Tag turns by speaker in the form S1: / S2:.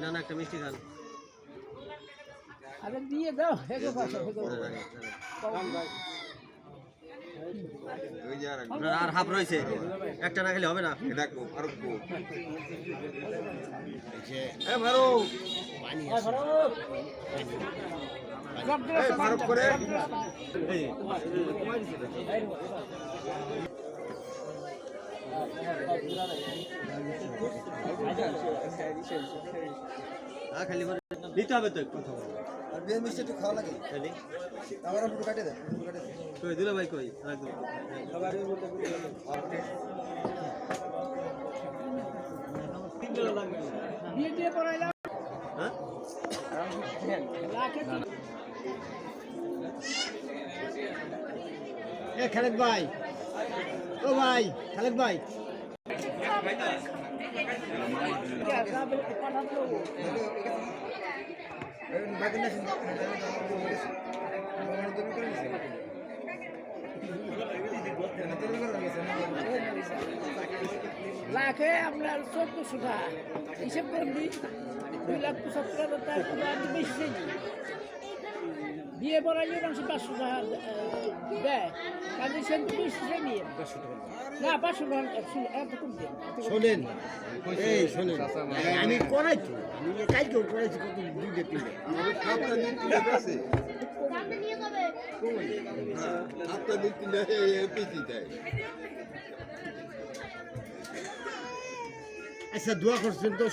S1: না না একটা মিষ্টি খান
S2: আরে দিয়ে দাও হেগো পাশে
S1: আর হাফ রয়েছে একটা না খেলে হবে না খালি দিতে হবে তো কথা বলো
S3: আর বিয়ের মিষ্টি একটু খাওয়া লাগে
S1: খালি
S3: আমার পুরো কাটে দেয়
S1: কই দিল ভাই কই একদম
S2: দিয়ে দিয়ে পড়াইলাম
S1: হ্যাঁ
S2: এ খালেদ ভাই ও ভাই খালেদ ভাই লাখে আপনার 1400 টাকা হিসেব করেন 2,75,000 বেশি বিয়ে পড়াইলে মানুষ 500 টাকা দেয় কাজে সে বেশি নিয়ে না 500 টাকা এত কম দেন
S3: শোনেন এই শোনেন আমি করাই তো আমি কালকেও করাইছি কত দুই দিন আচ্ছা দোয়া করছেন তো